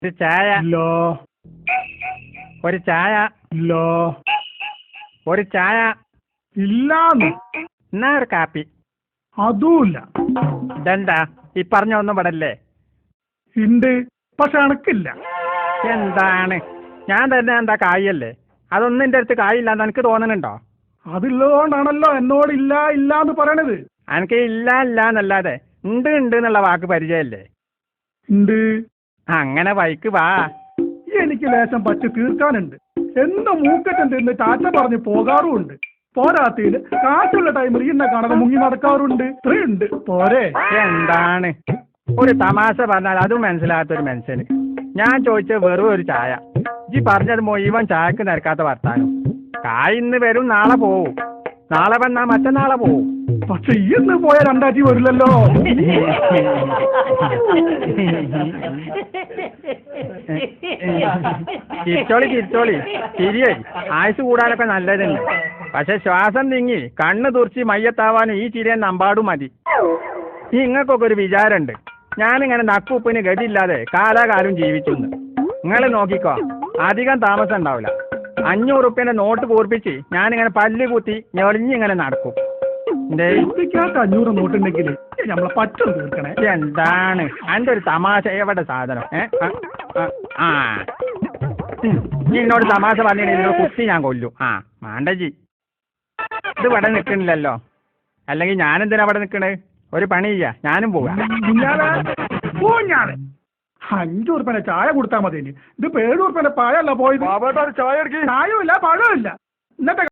ഒരു ചായ. ലോ. ഒരു ചായ. ലോ. ഒരു ചായ. ഇല്ലാന്ന്. എന്നാ ഒരു കാപ്പി. അതുമില്ല. ഇതെന്താ ഈ പറഞ്ഞ ഒന്നും പടല്ലേ? ഉണ്ട്, പക്ഷെ അണക്കില്ല. എന്താണ്? ഞാൻ തന്നെ എന്താ കായല്ലേ? അതൊന്നും എൻ്റെ അടുത്ത് കായില്ലാന്ന് എനിക്ക് തോന്നുന്നുണ്ടോ? അതുള്ളതുകൊണ്ടാണല്ലോ എന്നോട് ഇല്ല ഇല്ല എന്ന് പറയണത്. എനിക്ക് ഇല്ല ഇല്ല എന്നല്ലാതെ ഉണ്ട് ഉണ്ട് എന്നുള്ള വാക്ക് പരിചയല്ലേ? ഉണ്ട്. അങ്ങനെ വൈക്ക് വാ. എനിക്ക് ലേശം പറ്റി തീർക്കാനുണ്ട്. എന്നും മൂക്കറ്റം തിന്ന് ടാറ്റ പറഞ്ഞ് പോകാറുമുണ്ട്. പോരാത്തതിന് കാറ്റുള്ള ടൈമിൽ ഇന്നെ കാണാതെ മുങ്ങി നടക്കാറുണ്ട്. ഇത്രയുണ്ട് പോരെ. എന്താണ് ഒരു തമാശ പറഞ്ഞാൽ അതും മനസ്സിലാത്തൊരു മനുഷ്യന്? ഞാൻ ചോദിച്ചത് വെറും ഒരു ചായ. ഈ പറഞ്ഞത് മുഴുവൻ ചായക്ക് നിരക്കാത്ത വർത്താനം. കായ് ഇന്ന് വരും, നാളെ പോവും. നാളെ വന്നാ മറ്റന്നാളെ പോവും. പക്ഷെ ഈ ഇന്ന് പോയ രണ്ടാഴ്ച വരില്ലല്ലോ. ചിരിച്ചോളി ചിരിച്ചോളി. ചിരിയേ ആയുസ് കൂടാനൊക്കെ നല്ലതന്നെ. പക്ഷെ ശ്വാസം തിങ്ങി കണ്ണ് തുറച്ച് മയ്യത്താവാനും ഈ ചിരിയൻ നമ്പാടും മതി. ഈ ഇങ്ങൾക്കൊക്കെ ഒരു വിചാരമുണ്ട് ഞാനിങ്ങനെ നക്കുപ്പിന് ഗതിയില്ലാതെ കാലാകാലം ജീവിച്ചെന്ന്. നിങ്ങൾ നോക്കിക്കോ, അധികം താമസം ഉണ്ടാവില്ല. 500 റുപ്യന്റെ നോട്ട് കൂർപ്പിച്ച് ഞാനിങ്ങനെ പല്ല് കുത്തി ഞൊളിഞ്ഞിങ്ങനെ നടക്കും. 500 നോട്ടുണ്ടെങ്കിൽ നമ്മളെ പറ്റും തീർക്കണേ. എന്താണ് എൻ്റെ ഒരു തമാശ? എവിടെ സാധനം? ആ നീ എന്നോട് തമാശ പറഞ്ഞിട്ടുണ്ടെങ്കിൽ കുത്തി ഞാൻ കൊല്ലും. ആ മാണ്ടജി, ഇത് ഇവിടെ നിൽക്കണില്ലല്ലോ. അല്ലെങ്കിൽ ഞാനെന്തിനാ ഇവിടെ നിൽക്കണേ? ഒരു പണി ചെയ്യാ, ഞാനും പോകാം. 5 ഉറുപ്പ്യന്റെ ചായ കൊടുത്താൽ മതി. ഇത് 7 ഉറുപ്പ്യന്റെ പായല്ല പോയത്. ചായ ചായവും ഇല്ല പഴവും ഇല്ല. ഇന്നത്തെ